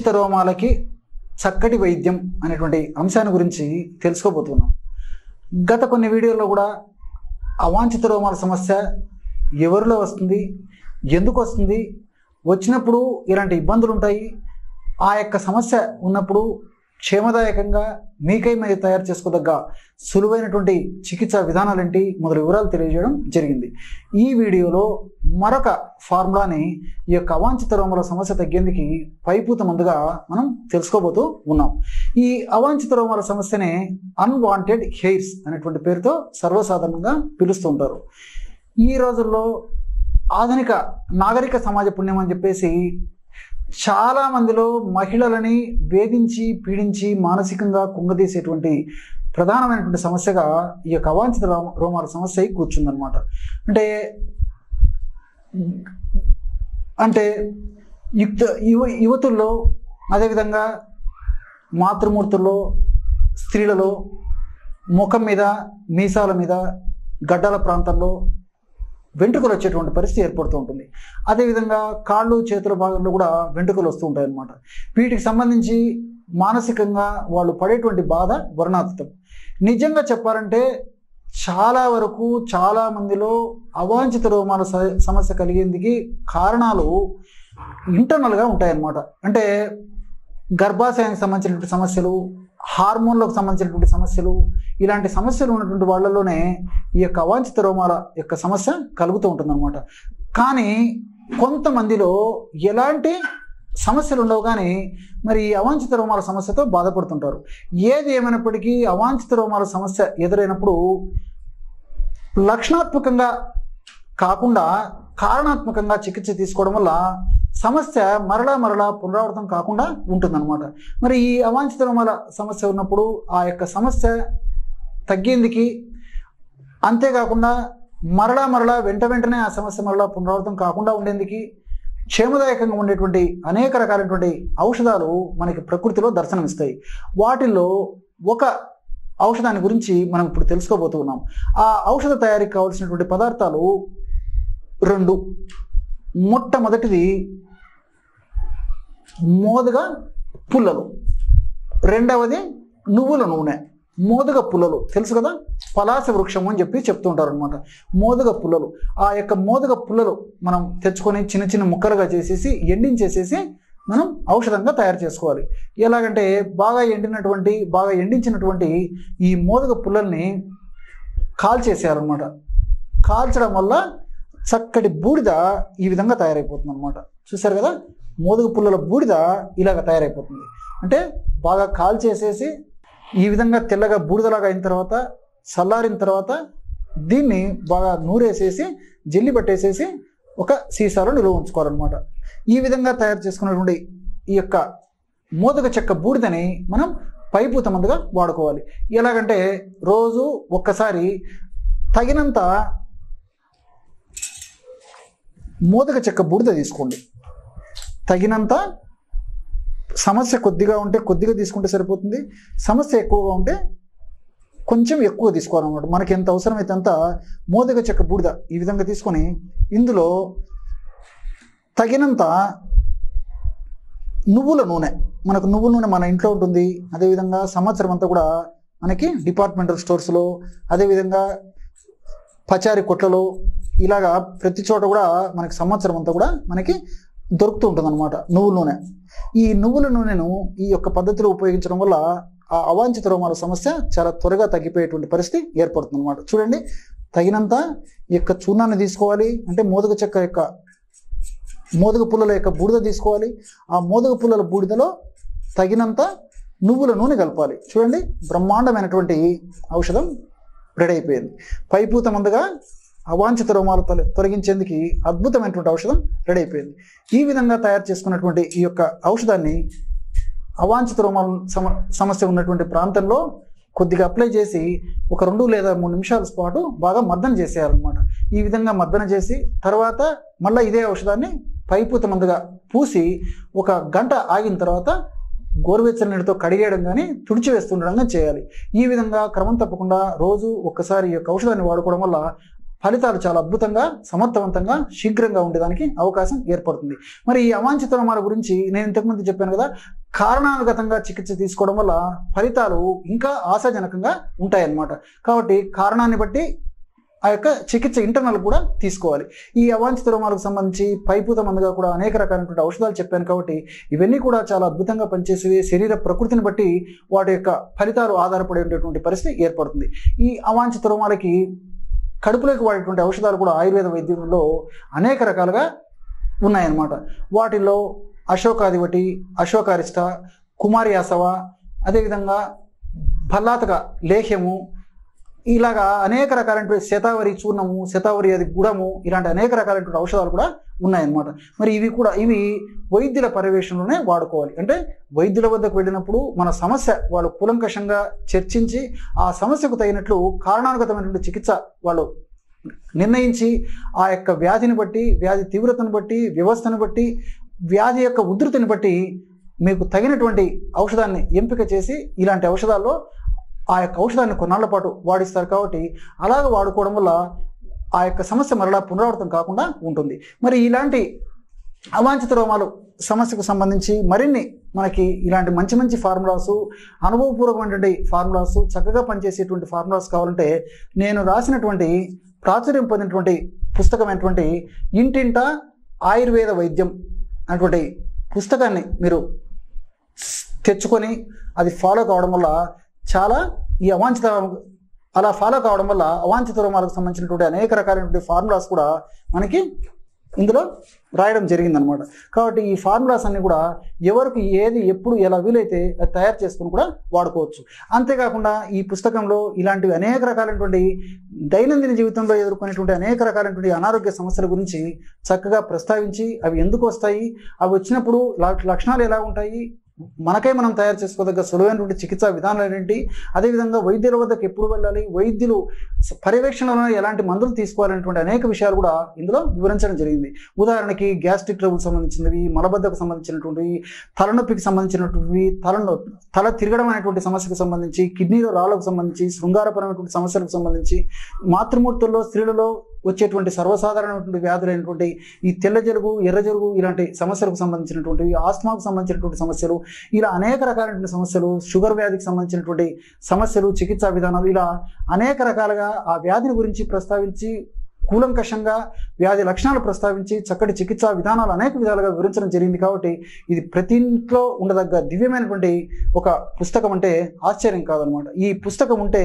అవాంఛిత రోమాలకి చక్కటి వైద్యం అనేటువంటి అంశాన్ని గురించి తెలుసుకోబోతున్నాం. గత కొన్ని వీడియోల్లో కూడా అవాంఛిత రోమాల సమస్య ఎవరిలో వస్తుంది, ఎందుకు వస్తుంది, వచ్చినప్పుడు ఇలాంటి ఇబ్బందులు ఉంటాయి, ఆ యొక్క సమస్య ఉన్నప్పుడు క్షేమదాయకంగా మీకై మీరు తయారు చేసుకోదగ్గ సులువైనటువంటి చికిత్సా విధానాలేంటి మొదలు వివరాలు తెలియజేయడం జరిగింది. ఈ వీడియోలో మరొక ఫార్ములాని ఈ యొక్క అవాంఛిత రోమాల సమస్య తగ్గేందుకు పైపూత ముందుగా మనం తెలుసుకోబోతూ ఉన్నాం. ఈ అవాంఛిత రోమాల సమస్యనే అన్వాంటెడ్ హెయిర్స్ అనేటువంటి పేరుతో సర్వసాధారణంగా పిలుస్తూ ఉంటారు. ఈ రోజుల్లో ఆధునిక నాగరిక సమాజ పుణ్యం అని చెప్పేసి చాలా మందిలో మహిళలని వేధించి పీడించి మానసికంగా కుంగదీసేటువంటి ప్రధానమైనటువంటి సమస్యగా ఈ యొక్క అవాంఛిత రోమాల సమస్య కూర్చుందనమాట. అంటే యువతుల్లో, అదేవిధంగా మాతృమూర్తుల్లో, స్త్రీలలో ముఖం మీద, మీసాల మీద, గడ్డల ప్రాంతాల్లో వెంట్రుకలు వచ్చేటువంటి పరిస్థితి ఏర్పడుతూ ఉంటుంది. అదేవిధంగా కాళ్ళు చేతుల భాగంలో కూడా వెంట్రుకలు వస్తూ ఉంటాయి అన్నమాట. వీటికి సంబంధించి మానసికంగా వాళ్ళు పడేటువంటి బాధ వర్ణాతీతం. నిజంగా చెప్పాలంటే చాలా వరకు చాలా మందిలో అవాంఛిత రోమాల సమస్య కలిగేందుకు కారణాలు ఇంటర్నల్గా ఉంటాయన్నమాట. అంటే గర్భాశయానికి సంబంధించినటువంటి సమస్యలు, హార్మోన్లకు సంబంధించినటువంటి సమస్యలు, ఇలాంటి సమస్యలు ఉన్నటువంటి వాళ్ళలోనే ఈ యొక్క అవాంఛిత రోమాల యొక్క సమస్య కలుగుతూ ఉంటుందన్నమాట. కానీ కొంతమందిలో ఎలాంటి సమస్యలు ఉండవు, కానీ మరి ఈ అవాంఛిత రోమాల సమస్యతో బాధపడుతుంటారు. ఏది ఏమైనప్పటికీ అవాంఛిత రోమాల సమస్య ఎదురైనప్పుడు లక్షణాత్మకంగా కాకుండా కారణాత్మకంగా చికిత్స తీసుకోవడం వల్ల సమస్య మరలా పునరావృతం కాకుండా ఉంటుందన్నమాట. మరి ఈ అవాంఛిత రోమాల సమస్య ఉన్నప్పుడు ఆ యొక్క సమస్య తగ్గేందుకు, అంతేకాకుండా మరలా వెంటనే ఆ సమస్య మరలా పునరావృతం కాకుండా ఉండేందుకు క్షేమదాయకంగా ఉండేటువంటి అనేక రకాలైనటువంటి ఔషధాలు మనకి ప్రకృతిలో దర్శనమిస్తాయి. వాటిల్లో ఒక ఔషధాన్ని గురించి మనం ఇప్పుడు తెలుసుకోబోతున్నాం. ఆ ఔషధ తయారీకి కావాల్సినటువంటి పదార్థాలు 2. మొట్టమొదటిది మోదుగ పుల్లలు, రెండవది నువ్వుల నూనె. మోదుగ పుల్లలు తెలుసు కదా, పలాస వృక్షం అని చెప్పి చెప్తూ ఉంటారు అనమాట. మోదుగ పుల్లలు, ఆ యొక్క మోదుగ పుల్లలు మనం తెచ్చుకొని చిన్న చిన్న ముక్కలుగా చేసేసి ఎండించేసేసి మనం ఔషధంగా తయారు చేసుకోవాలి. ఎలాగంటే బాగా ఎండించినటువంటి ఈ మోదుగ పుల్లల్ని కాల్చేసేయాలన్నమాట. కాల్చడం వల్ల చక్కటి బూడిద ఈ విధంగా తయారైపోతుంది అనమాట. చూసారు కదా, మోదుగ పుల్లల బూడిద ఇలాగ తయారైపోతుంది. అంటే బాగా కాల్చేసేసి ఈ విధంగా తెల్లగా బూడిదలాగా అయిన తర్వాత, చల్లారిన తర్వాత దీన్ని బాగా నూరేసేసి జల్లి పట్టేసేసి ఒక సీసాలో నిల్వ ఉంచుకోవాలన్నమాట. ఈ విధంగా తయారు చేసుకున్నటువంటి ఈ యొక్క మోదుగ చెక్క బూడిదని మనం పైపూత మందుగా వాడుకోవాలి. ఎలాగంటే రోజు ఒక్కసారి తగినంత మోదుగ చెక్క బూడిద తీసుకోండి. తగినంత, సమస్య కొద్దిగా ఉంటే కొద్దిగా తీసుకుంటే సరిపోతుంది, సమస్య ఎక్కువగా ఉంటే కొంచెం ఎక్కువ తీసుకోవాలన్నమాట. మనకి ఎంత అవసరమైతే అంత మోదుగ చెక్క బూడిద ఈ విధంగా తీసుకొని ఇందులో తగినంత నువ్వుల నూనె, మనకు నువ్వుల నూనె మన ఇంట్లో ఉంటుంది. అదేవిధంగా సంవత్సరం అంతా కూడా మనకి డిపార్ట్మెంటల్ స్టోర్స్లో, అదేవిధంగా పచారీ కొట్లలో, ఇలాగా ప్రతి చోట కూడా మనకి సంవత్సరం అంతా కూడా మనకి దొరుకుతూ ఉంటుంది అనమాట నువ్వుల నూనె. ఈ నువ్వుల నూనెను ఈ యొక్క పద్ధతిలో ఉపయోగించడం వల్ల ఆ అవాంఛిత రోమాల సమస్య చాలా త్వరగా తగ్గిపోయేటువంటి పరిస్థితి ఏర్పడుతుంది అనమాట. చూడండి, తగినంత ఈ యొక్క చూర్ణాన్ని తీసుకోవాలి. అంటే మోదుగ పుల్లల యొక్క బూడిద తీసుకోవాలి. ఆ మోదుగ పుల్లల బూడిదలో తగినంత నువ్వుల నూనె కలపాలి. చూడండి, బ్రహ్మాండమైనటువంటి ఔషధం రెడీ అయిపోయింది. పైపూత మందుగా అవాంఛిత రోమాలు తొలగించేందుకు అద్భుతమైనటువంటి ఔషధం రెడీ అయిపోయింది. ఈ విధంగా తయారు చేసుకున్నటువంటి ఈ యొక్క ఔషధాన్ని అవాంఛిత రోమాల సమస్య ఉన్నటువంటి ప్రాంతంలో కొద్దిగా అప్లై చేసి ఒక 2 లేదా 3 నిమిషాల పాటు బాగా మర్దన చేసేయాలన్నమాట. ఈ విధంగా మర్దన చేసి తర్వాత మళ్ళీ ఇదే ఔషధాన్ని పైపూత మందుగా పూసి 1 గంట ఆగిన తర్వాత గోరువెచ్చని నీటితో కడిగేయడం కానీ తుడిచివేస్తుండడం కానీ చేయాలి. ఈ విధంగా క్రమం తప్పకుండా రోజు ఒక్కసారి ఈ యొక్క ఔషధాన్ని వాడుకోవడం వల్ల ఫలితాలు చాలా అద్భుతంగా, సమర్థవంతంగా, శీఘ్రంగా ఉండేదానికి అవకాశం ఏర్పడుతుంది. మరి ఈ అవాంఛిత రోమాల గురించి నేను ఇంతకుముందు చెప్పాను కదా, కారణానుగతంగా చికిత్స తీసుకోవడం వల్ల ఫలితాలు ఇంకా ఆశాజనకంగా ఉంటాయన్నమాట. కాబట్టి కారణాన్ని బట్టి ఆ యొక్క చికిత్స ఇంటర్నల్ కూడా తీసుకోవాలి. ఈ అవాంఛిత రోమాలకు సంబంధించి పైపూత మందుగా కూడా అనేక రకాలైనటువంటి ఔషధాలు చెప్పాను. కాబట్టి ఇవన్నీ కూడా చాలా అద్భుతంగా పనిచేసేవి. శరీర ప్రకృతిని బట్టి వాటి యొక్క ఫలితాలు ఆధారపడేటటువంటి పరిస్థితి ఏర్పడుతుంది. ఈ అవాంఛిత రోమాలకి కడుపులోకి వాడేటువంటి ఔషధాలు కూడా ఆయుర్వేద వైద్యంలో అనేక రకాలుగా ఉన్నాయన్నమాట. వాటిల్లో అశోకాధివటి, అశోకారిష్ట, కుమారి ఆసవ, అదేవిధంగా భల్లాతక లేహ్యము, ఇలాగా అనేక రకాలైనటువంటి శతావరి చూర్ణము, శతావరి అది గుడము, ఇలాంటి అనేక రకాలైనటువంటి ఔషధాలు కూడా ఉన్నాయన్నమాట. మరి ఇవి వైద్యుల పర్యవేక్షణలోనే వాడుకోవాలి. అంటే వైద్యుల వద్దకు వెళ్ళినప్పుడు మన సమస్య వాళ్ళు కూలంకషంగా చర్చించి ఆ సమస్యకు తగినట్లు కారణానుగతమైనటువంటి చికిత్స వాళ్ళు నిర్ణయించి ఆ యొక్క వ్యాధిని బట్టి, వ్యాధి తీవ్రతను బట్టి, వ్యవస్థను బట్టి, వ్యాధి యొక్క ఉధృతిని బట్టి మీకు తగినటువంటి ఔషధాన్ని ఎంపిక చేసి ఇలాంటి ఔషధాల్లో ఆ యొక్క ఔషధాన్ని కొన్నాళ్ల పాటు వాడిస్తారు. కాబట్టి అలాగ వాడుకోవడం వల్ల ఆ యొక్క సమస్య మరలా పునరావృతం కాకుండా ఉంటుంది. మరి ఇలాంటి అవాంఛిత రోమాలు సమస్యకు సంబంధించి మరిన్ని మనకి ఇలాంటి మంచి మంచి ఫార్ములాస్, అనుభవపూర్వకమైనటువంటి ఫార్ములాస్, చక్కగా పనిచేసేటువంటి ఫార్ములాస్ కావాలంటే నేను రాసినటువంటి ప్రాచుర్యం పొందినటువంటి పుస్తకమైనటువంటి ఇంటింట ఆయుర్వేద వైద్యం అనేటువంటి పుస్తకాన్ని మీరు తెచ్చుకొని అది ఫాలో కావడం వల్ల చాలా ఈ అలా ఫాలో కావడం వల్ల అవాంఛిత రోమాలకు సంబంధించినటువంటి అనేక రకాలైనటువంటి ఫార్ములాస్ కూడా మనకి ఇందులో రాయడం జరిగిందనమాట. కాబట్టి ఈ ఫార్ములాస్ అన్ని కూడా ఎవరికి ఏది ఎప్పుడు ఎలా వీలైతే అది తయారు చేసుకుని కూడా వాడుకోవచ్చు. అంతేకాకుండా ఈ పుస్తకంలో ఇలాంటివి అనేక రకాలైనటువంటి దైనందిన జీవితంలో ఎదుర్కొనేటువంటి అనేక రకాలైనటువంటి అనారోగ్య సమస్యల గురించి చక్కగా ప్రస్తావించి అవి ఎందుకు వస్తాయి, అవి వచ్చినప్పుడు లక్షణాలు ఎలా ఉంటాయి, మనకై మనం తయారు చేసుకోదగ్గ సులువైనటువంటి చికిత్సా విధానాలు ఏంటి, అదేవిధంగా వైద్యుల వద్దకు ఎప్పుడు వెళ్ళాలి, వైద్యులు పర్యవేక్షణలో ఎలాంటి మందులు తీసుకోవాలనేటువంటి అనేక విషయాలు కూడా ఇందులో వివరించడం జరిగింది. ఉదాహరణకి గ్యాస్ట్రిక్ ట్రబుల్ సంబంధించినవి, మలబద్ధకు సంబంధించినటువంటివి, తలనొప్పికి సంబంధించినటువంటివి, తల తిరగడం అనేటువంటి సమస్యకు సంబంధించి, కిడ్నీలో రాళ్ళకు సంబంధించి, శృంగారపరమైనటువంటి సమస్యలకు సంబంధించి, మాతృమూర్తుల్లో స్త్రీలలో వచ్చేటువంటి సర్వసాధారణమైనటువంటి వ్యాధులైనటువంటి ఈ తెల్ల జలుబు, ఎర్ర జలుబు ఇలాంటి సమస్యలకు సంబంధించినటువంటివి, ఆస్మాకు సంబంధించినటువంటి సమస్యలు, ఇలా అనేక రకాలైనటువంటి సమస్యలు, షుగర్ వ్యాధికి సంబంధించినటువంటి సమస్యలు, చికిత్సా విధానాలు, ఇలా అనేక రకాలుగా ఆ వ్యాధిని గురించి ప్రస్తావించి కూలంకషంగా వ్యాధి లక్షణాలు ప్రస్తావించి చక్కటి చికిత్సా విధానాలు అనేక విధాలుగా వివరించడం జరిగింది. కాబట్టి ఇది ప్రతి ఇంట్లో ఉండదగ్గ దివ్యమైనటువంటి ఒక పుస్తకం అంటే ఆశ్చర్యం కాదనమాట. ఈ పుస్తకం ఉంటే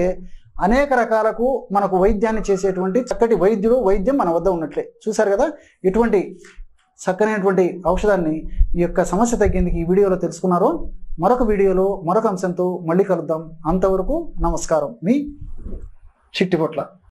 అనేక రకాలకు మనకు వైద్యాన్ని చేసేటువంటి చక్కటి వైద్యం మన వద్ద ఉన్నట్లే. చూశారు కదా, ఎటువంటి చక్కనైనటువంటి ఔషధాన్ని ఈ యొక్క సమస్య తగ్గేందుకు ఈ వీడియోలో తెలుసుకున్నారో. మరొక వీడియోలో మరొక అంశంతో మళ్ళీ కలుద్దాం. అంతవరకు నమస్కారం. మీ చిట్టిపొట్ల.